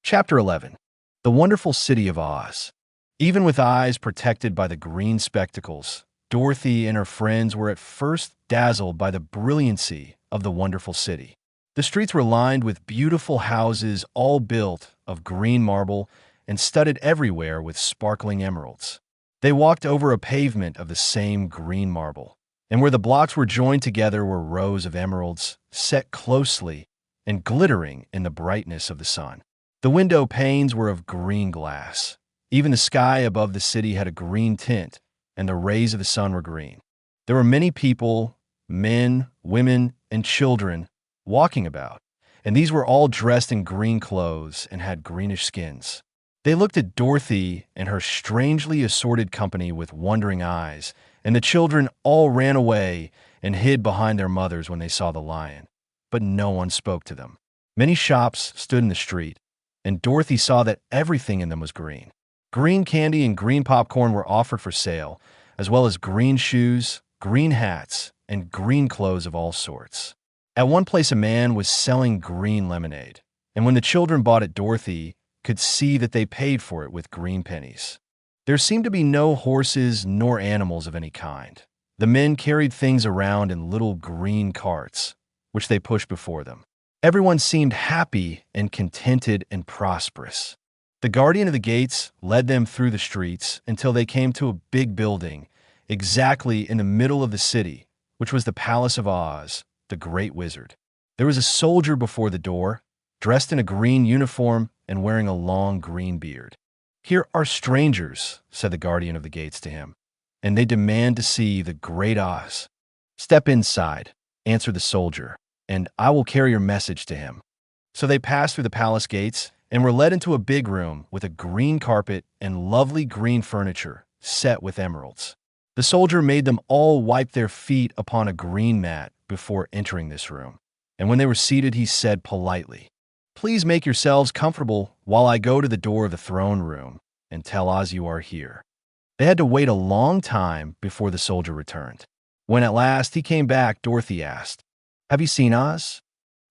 Chapter 11. The Wonderful City of Oz. Even with eyes protected by the green spectacles, Dorothy and her friends were at first dazzled by the brilliancy of the wonderful city. The streets were lined with beautiful houses, all built of green marble and studded everywhere with sparkling emeralds. They walked over a pavement of the same green marble, and where the blocks were joined together were rows of emeralds, set closely and glittering in the brightness of the sun. The window panes were of green glass. Even the sky above the city had a green tint, and the rays of the sun were green. There were many people, men, women, and children, walking about, and these were all dressed in green clothes and had greenish skins. They looked at Dorothy and her strangely assorted company with wondering eyes, and the children all ran away and hid behind their mothers when they saw the lion. But no one spoke to them. Many shops stood in the street, and Dorothy saw that everything in them was green. Green candy and green popcorn were offered for sale, as well as green shoes, green hats, and green clothes of all sorts. At one place, a man was selling green lemonade, and when the children bought it, Dorothy could see that they paid for it with green pennies. There seemed to be no horses nor animals of any kind. The men carried things around in little green carts, which they pushed before them. Everyone seemed happy and contented and prosperous. The guardian of the gates led them through the streets until they came to a big building, exactly in the middle of the city, which was the Palace of Oz, the Great Wizard. There was a soldier before the door, dressed in a green uniform and wearing a long green beard. "Here are strangers," said the guardian of the gates to him, "and they demand to see the Great Oz." "Step inside," answered the soldier, "and I will carry your message to him." So they passed through the palace gates and were led into a big room with a green carpet and lovely green furniture set with emeralds. The soldier made them all wipe their feet upon a green mat before entering this room, and when they were seated, he said politely, "Please make yourselves comfortable while I go to the door of the throne room and tell Oz you are here." They had to wait a long time before the soldier returned. When at last he came back, Dorothy asked, "Have you seen Oz?"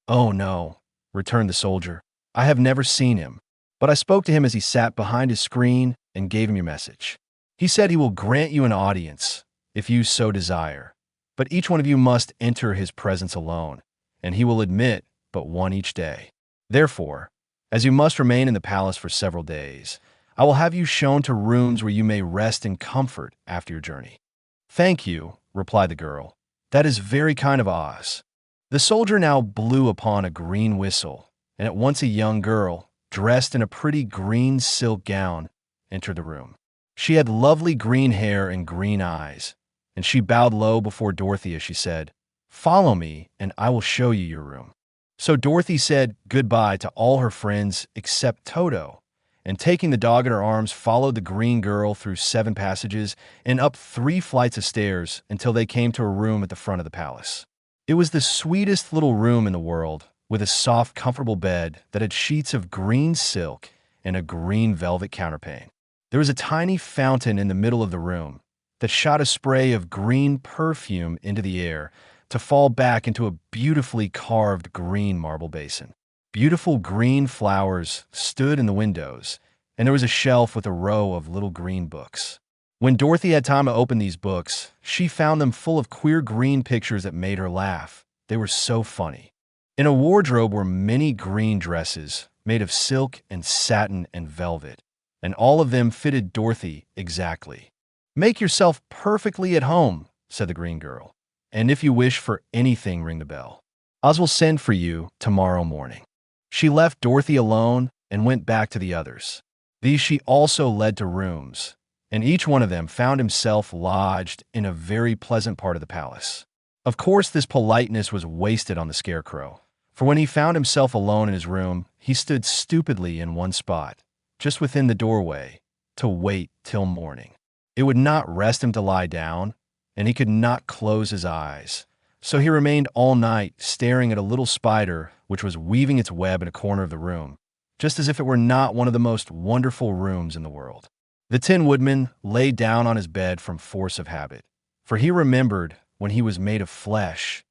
"Oh, no," returned the soldier. "I have never seen him, but I spoke to him as he sat behind his screen and gave him your message. He said he will grant you an audience, if you so desire, but each one of you must enter his presence alone, and he will admit but one each day. Therefore, as you must remain in the palace for several days, I will have you shown to rooms where you may rest in comfort after your journey." "Thank you," replied the girl. "That is very kind of Oz." The soldier now blew upon a green whistle, and at once a young girl, dressed in a pretty green silk gown, entered the room. She had lovely green hair and green eyes, and she bowed low before Dorothy as she said, "Follow me, and I will show you your room." So Dorothy said goodbye to all her friends except Toto, and taking the dog in her arms, followed the green girl through 7 passages and up 3 flights of stairs until they came to a room at the front of the palace. It was the sweetest little room in the world, with a soft, comfortable bed that had sheets of green silk and a green velvet counterpane. There was a tiny fountain in the middle of the room that shot a spray of green perfume into the air to fall back into a beautifully carved green marble basin. Beautiful green flowers stood in the windows, and there was a shelf with a row of little green books. When Dorothy had time to open these books, she found them full of queer green pictures that made her laugh. They were so funny. In a wardrobe were many green dresses made of silk and satin and velvet, and all of them fitted Dorothy exactly. "Make yourself perfectly at home," said the green girl, "and if you wish for anything, ring the bell. Oz will send for you tomorrow morning." She left Dorothy alone and went back to the others. These she also led to rooms, and each one of them found himself lodged in a very pleasant part of the palace. Of course, this politeness was wasted on the Scarecrow, for when he found himself alone in his room, he stood stupidly in one spot, just within the doorway, to wait till morning. It would not rest him to lie down, and he could not close his eyes. So he remained all night staring at a little spider which was weaving its web in a corner of the room, just as if it were not one of the most wonderful rooms in the world. The Tin Woodman lay down on his bed from force of habit, for he remembered when he was made of flesh.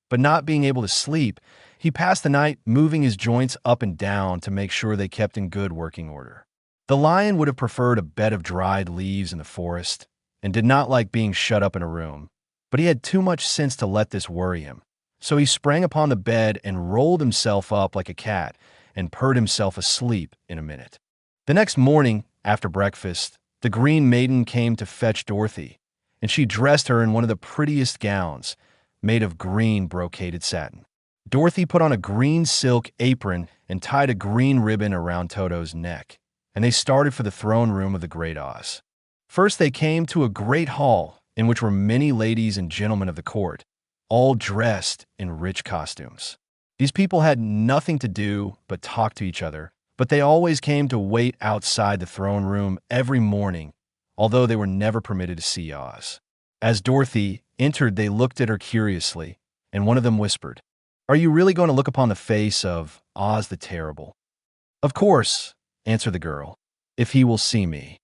But not being able to sleep, He passed the night moving his joints up and down to make sure they kept in good working order. The lion would have preferred a bed of dried leaves in the forest and did not like being shut up in a room, but he had too much sense to let this worry him. So he sprang upon the bed and rolled himself up like a cat and purred himself asleep in a minute. The next morning, after breakfast, the Green Maiden came to fetch Dorothy, and she dressed her in one of the prettiest gowns, made of green brocaded satin. Dorothy put on a green silk apron and tied a green ribbon around Toto's neck, and they started for the throne room of the Great Oz. First they came to a great hall in which were many ladies and gentlemen of the court, all dressed in rich costumes. These people had nothing to do but talk to each other, but they always came to wait outside the throne room every morning, although they were never permitted to see Oz. As Dorothy entered, they looked at her curiously, and one of them whispered, "Are you really going to look upon the face of Oz the Terrible?" "Of course," answered the girl, "if he will see me."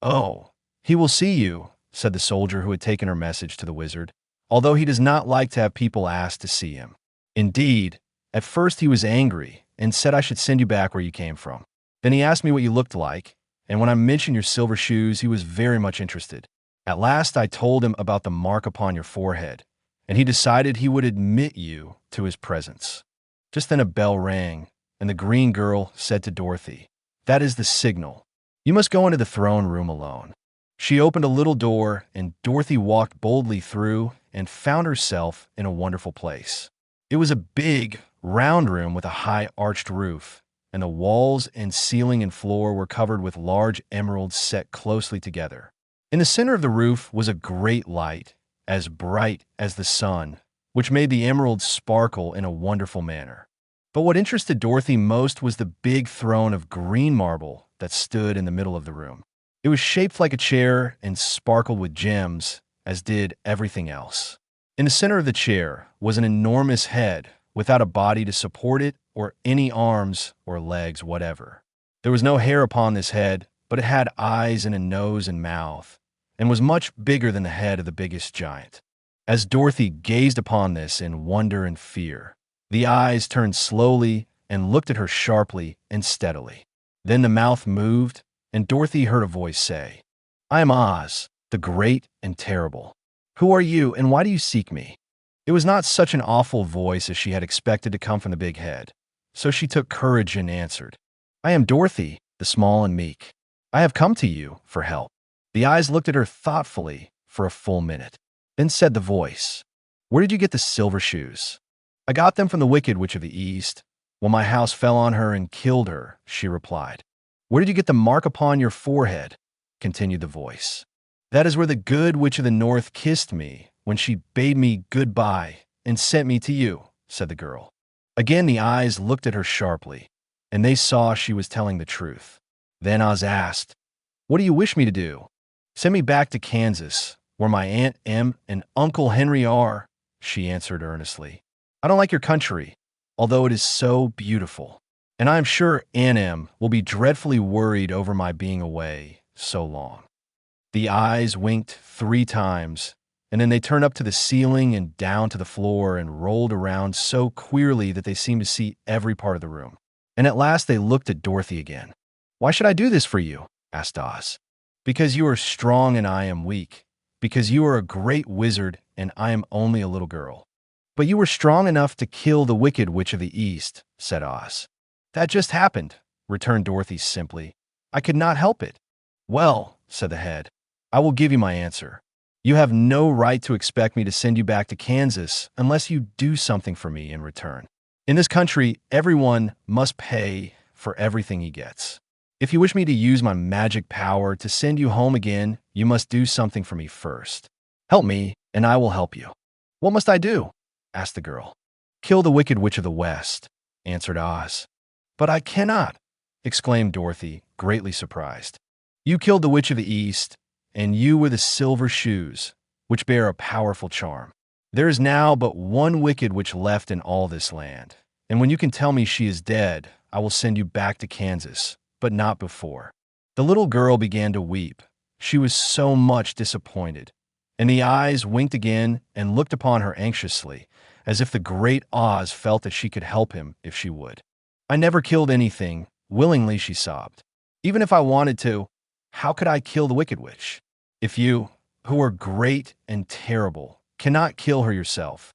"Oh, he will see you," said the soldier who had taken her message to the wizard, "although he does not like to have people asked to see him. Indeed, at first he was angry and said I should send you back where you came from. Then he asked me what you looked like, and when I mentioned your silver shoes, he was very much interested. At last I told him about the mark upon your forehead, and he decided he would admit you to his presence." Just then a bell rang, and the green girl said to Dorothy, "That is the signal. You must go into the throne room alone." She opened a little door, and Dorothy walked boldly through and found herself in a wonderful place. It was a big, round room with a high arched roof, and the walls and ceiling and floor were covered with large emeralds set closely together. In the center of the roof was a great light, as bright as the sun, which made the emeralds sparkle in a wonderful manner. But what interested Dorothy most was the big throne of green marble that stood in the middle of the room. It was shaped like a chair and sparkled with gems, as did everything else. In the center of the chair was an enormous head without a body to support it or any arms or legs whatever. There was no hair upon this head, but it had eyes and a nose and mouth, and was much bigger than the head of the biggest giant. As Dorothy gazed upon this in wonder and fear, the eyes turned slowly and looked at her sharply and steadily. Then the mouth moved, and Dorothy heard a voice say, "I am Oz, the great and terrible. Who are you, and why do you seek me?" It was not such an awful voice as she had expected to come from the big head, so she took courage and answered, "I am Dorothy, the small and meek. I have come to you for help." The eyes looked at her thoughtfully for a full minute. Then said the voice, "Where did you get the silver shoes?" "I got them from the Wicked Witch of the East. When my house fell on her and killed her," she replied. "Where did you get the mark upon your forehead?" continued the voice. "That is where the Good Witch of the North kissed me when she bade me goodbye and sent me to you," said the girl. Again the eyes looked at her sharply, and they saw she was telling the truth. Then Oz asked, "What do you wish me to do?" "Send me back to Kansas, where my Aunt Em and Uncle Henry are," she answered earnestly. "I don't like your country, although it is so beautiful, and I am sure Aunt Em will be dreadfully worried over my being away so long." The eyes winked 3 times, and then they turned up to the ceiling and down to the floor and rolled around so queerly that they seemed to see every part of the room. And at last they looked at Dorothy again. "Why should I do this for you?" asked Oz. "Because you are strong and I am weak. Because you are a great wizard and I am only a little girl." "But you were strong enough to kill the Wicked Witch of the East," said Oz. "That just happened," returned Dorothy simply. "I could not help it." "Well," said the head, "I will give you my answer. You have no right to expect me to send you back to Kansas unless you do something for me in return. In this country, everyone must pay for everything he gets. If you wish me to use my magic power to send you home again, you must do something for me first. Help me, and I will help you." "What must I do?" asked the girl. "Kill the Wicked Witch of the West," answered Oz. "But I cannot," exclaimed Dorothy, greatly surprised. "You killed the Witch of the East, and you were the silver shoes, which bear a powerful charm. There is now but one Wicked Witch left in all this land, and when you can tell me she is dead, I will send you back to Kansas, but not before." The little girl began to weep. She was so much disappointed, and the eyes winked again and looked upon her anxiously, as if the great Oz felt that she could help him if she would. I never killed anything, willingly, she sobbed. Even if I wanted to, how could I kill the Wicked Witch? If you, who are great and terrible, cannot kill her yourself,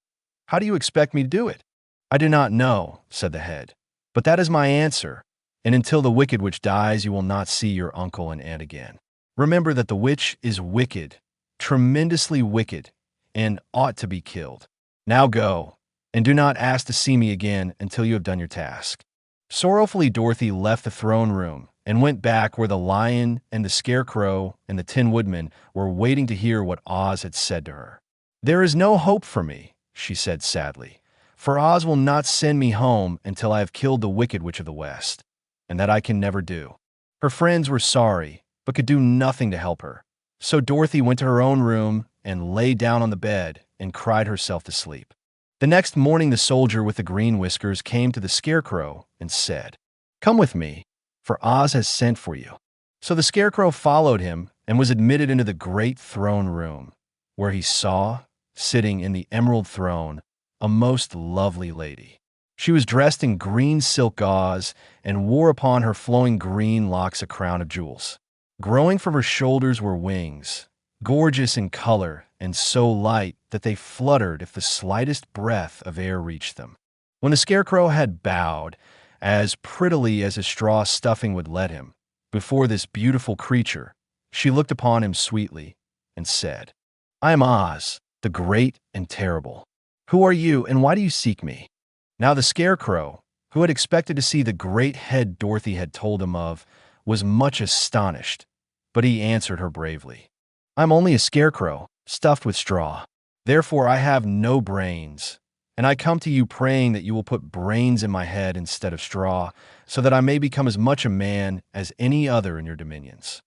how do you expect me to do it? I do not know, said the head, but that is my answer, and until the Wicked Witch dies, you will not see your uncle and aunt again. Remember that the witch is wicked, tremendously wicked, and ought to be killed. Now go, and do not ask to see me again until you have done your task. Sorrowfully, Dorothy left the throne room and went back where the lion and the scarecrow and the Tin Woodman were waiting to hear what Oz had said to her. There is no hope for me, she said sadly, for Oz will not send me home until I have killed the Wicked Witch of the West, and that I can never do. Her friends were sorry, but could do nothing to help her. So Dorothy went to her own room and lay down on the bed and cried herself to sleep. The next morning, the soldier with the green whiskers came to the scarecrow and said, "Come with me, for Oz has sent for you." So the scarecrow followed him and was admitted into the great throne room, where he saw, sitting in the emerald throne, a most lovely lady. She was dressed in green silk gauze and wore upon her flowing green locks a crown of jewels. Growing from her shoulders were wings, gorgeous in color and so light that they fluttered if the slightest breath of air reached them. When the scarecrow had bowed, as prettily as his straw stuffing would let him, before this beautiful creature, she looked upon him sweetly and said, "I am Oz, the great and terrible. Who are you, and why do you seek me?" Now the scarecrow, who had expected to see the great head Dorothy had told him of, was much astonished, but he answered her bravely, "I'm only a scarecrow, stuffed with straw. Therefore I have no brains, and I come to you praying that you will put brains in my head instead of straw, so that I may become as much a man as any other in your dominions."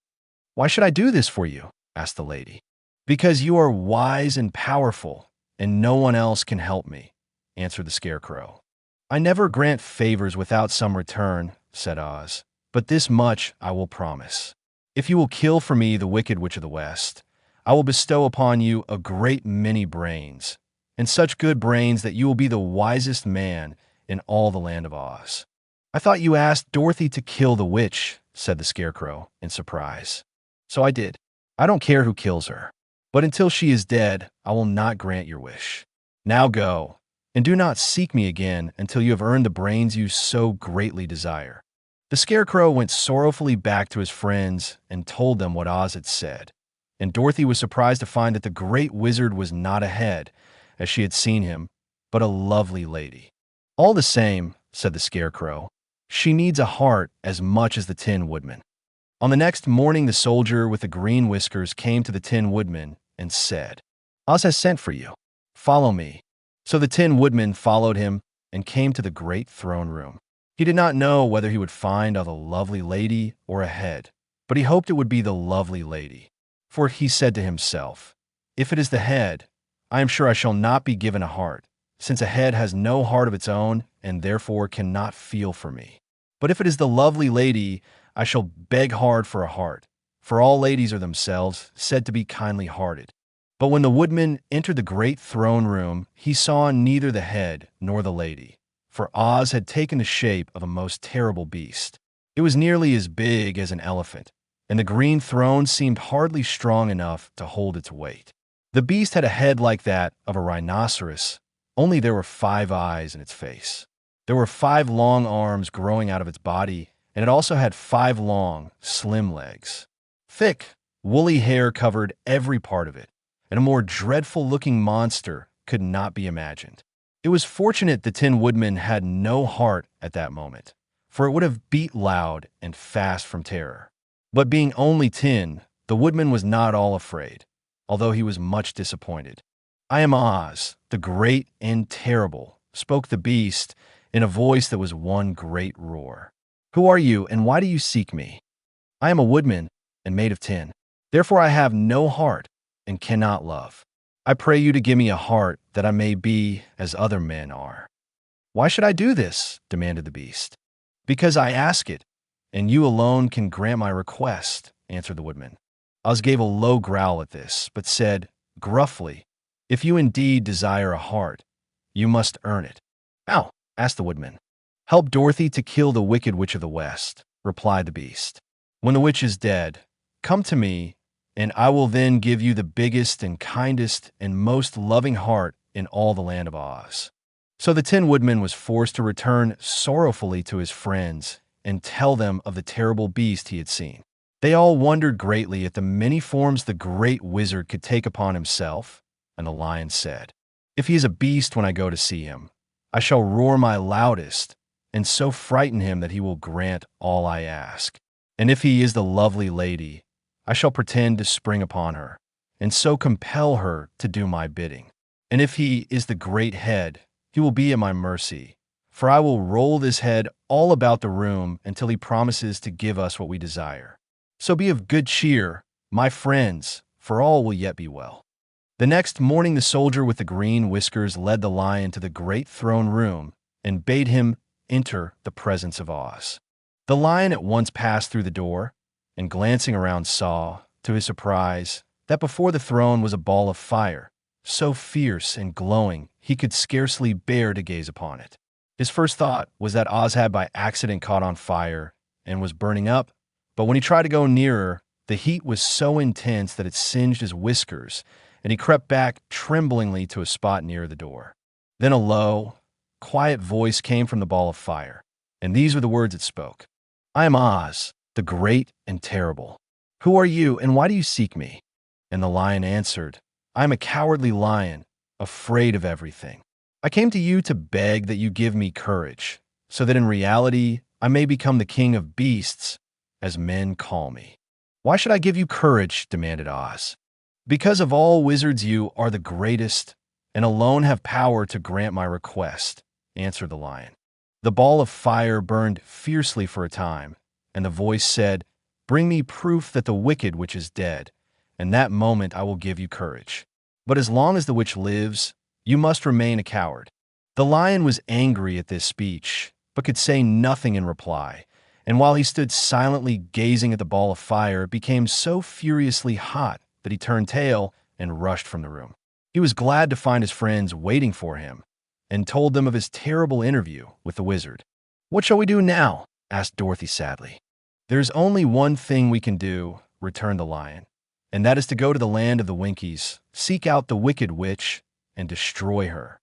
"Why should I do this for you?" asked the lady. "Because you are wise and powerful, and no one else can help me," answered the scarecrow. "I never grant favors without some return," said Oz, "but this much I will promise. If you will kill for me the Wicked Witch of the West, I will bestow upon you a great many brains, and such good brains that you will be the wisest man in all the land of Oz." "I thought you asked Dorothy to kill the witch," said the scarecrow in surprise. "So I did. I don't care who kills her. But until she is dead, I will not grant your wish. Now go, and do not seek me again until you have earned the brains you so greatly desire." The scarecrow went sorrowfully back to his friends and told them what Oz had said, and Dorothy was surprised to find that the great wizard was not a head, as she had seen him, but a lovely lady. "All the same," said the scarecrow, "she needs a heart as much as the Tin Woodman." On the next morning, the soldier with the green whiskers came to the Tin Woodman and said, "Oz has sent for you. Follow me." So the Tin Woodman followed him and came to the great throne room. He did not know whether he would find a lovely lady or a head, but he hoped it would be the lovely lady. For he said to himself, "If it is the head, I am sure I shall not be given a heart, since a head has no heart of its own and therefore cannot feel for me. But if it is the lovely lady, I shall beg hard for a heart, for all ladies are themselves said to be kindly-hearted." But when the woodman entered the great throne room, he saw neither the head nor the lady, for Oz had taken the shape of a most terrible beast. It was nearly as big as an elephant, and the green throne seemed hardly strong enough to hold its weight. The beast had a head like that of a rhinoceros, only there were 5 eyes in its face. There were 5 long arms growing out of its body, and it also had 5 long, slim legs. Thick, woolly hair covered every part of it, and a more dreadful-looking monster could not be imagined. It was fortunate the Tin Woodman had no heart at that moment, for it would have beat loud and fast from terror. But being only tin, the woodman was not all afraid, although he was much disappointed. "I am Oz, the great and terrible," spoke the beast in a voice that was one great roar. "Who are you, and why do you seek me?" "I am a woodman and made of tin. Therefore I have no heart and cannot love. I pray you to give me a heart that I may be as other men are." "Why should I do this?" demanded the beast. "Because I ask it, and you alone can grant my request," answered the woodman. Oz gave a low growl at this, but said, gruffly, "If you indeed desire a heart, You must earn it." "How?" asked the woodman. "Help Dorothy to kill the wicked witch of the West," replied the beast. "When the witch is dead, come to me, and I will then give you the biggest and kindest and most loving heart in all the land of Oz." So the Tin Woodman was forced to return sorrowfully to his friends and tell them of the terrible beast he had seen. They all wondered greatly at the many forms the great wizard could take upon himself, and the lion said, "If he is a beast when I go to see him, I shall roar my loudest and so frighten him that he will grant all I ask. And if he is the lovely lady, I shall pretend to spring upon her, and so compel her to do my bidding. And if he is the great head, he will be at my mercy, for I will roll this head all about the room until he promises to give us what we desire. So be of good cheer, my friends, for all will yet be well." The next morning the soldier with the green whiskers led the lion to the great throne room and bade him enter the presence of Oz. The lion at once passed through the door, and glancing around saw, to his surprise, that before the throne was a ball of fire, so fierce and glowing he could scarcely bear to gaze upon it. His first thought was that Oz had by accident caught on fire and was burning up, but when he tried to go nearer, the heat was so intense that it singed his whiskers, and he crept back tremblingly to a spot near the door. Then a low, quiet voice came from the ball of fire, and these were the words it spoke. "I am Oz, the great and terrible. Who are you, and why do you seek me?" And the lion answered, "I am a cowardly lion, afraid of everything. I came to you to beg that you give me courage, so that in reality I may become the king of beasts, as men call me." "Why should I give you courage?" demanded Oz. "Because of all wizards you are the greatest, and alone have power to grant my request," answered the lion. The ball of fire burned fiercely for a time, and the voice said, "Bring me proof that the wicked witch is dead, and that moment I will give you courage. But as long as the witch lives, you must remain a coward." The lion was angry at this speech, but could say nothing in reply, and while he stood silently gazing at the ball of fire, it became so furiously hot that he turned tail and rushed from the room. He was glad to find his friends waiting for him, and told them of his terrible interview with the wizard. "What shall we do now?" asked Dorothy sadly. "There's only one thing we can do," returned the lion, "and that is to go to the land of the Winkies, seek out the wicked witch, and destroy her."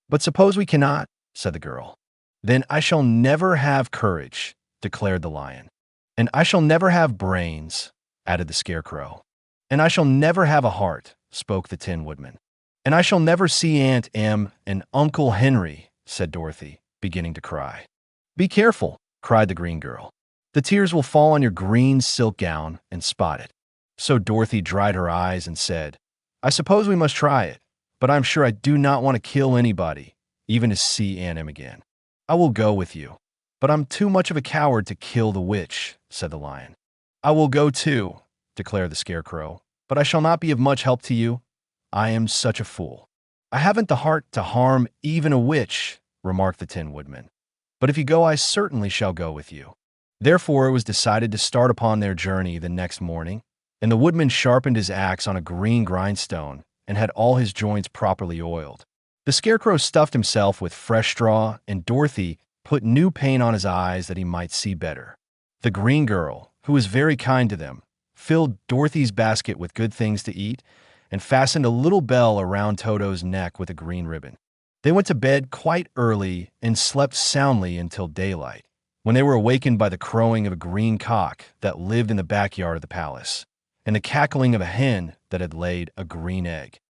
"But suppose we cannot?" said the girl. "Then I shall never have courage," declared the lion. "And I shall never have brains," added the Scarecrow. "And I shall never have a heart," spoke the Tin Woodman. "And I shall never see Aunt Em and Uncle Henry," said Dorothy, beginning to cry. "Be careful," cried the green girl. "The tears will fall on your green silk gown and spot it." So Dorothy dried her eyes and said, "I suppose we must try it, but I'm sure I do not want to kill anybody, even to see Aunt Em again." "I will go with you, but I'm too much of a coward to kill the witch," said the lion. "I will go too," declared the Scarecrow, "but I shall not be of much help to you. I am such a fool." "I haven't the heart to harm even a witch," remarked the Tin Woodman. "But if you go, I certainly shall go with you." Therefore it was decided to start upon their journey the next morning, and the woodman sharpened his axe on a green grindstone and had all his joints properly oiled. The Scarecrow stuffed himself with fresh straw, and Dorothy put new paint on his eyes that he might see better. The green girl, who was very kind to them, filled Dorothy's basket with good things to eat and fastened a little bell around Toto's neck with a green ribbon. They went to bed quite early and slept soundly until daylight, when they were awakened by the crowing of a green cock that lived in the backyard of the palace, and the cackling of a hen that had laid a green egg.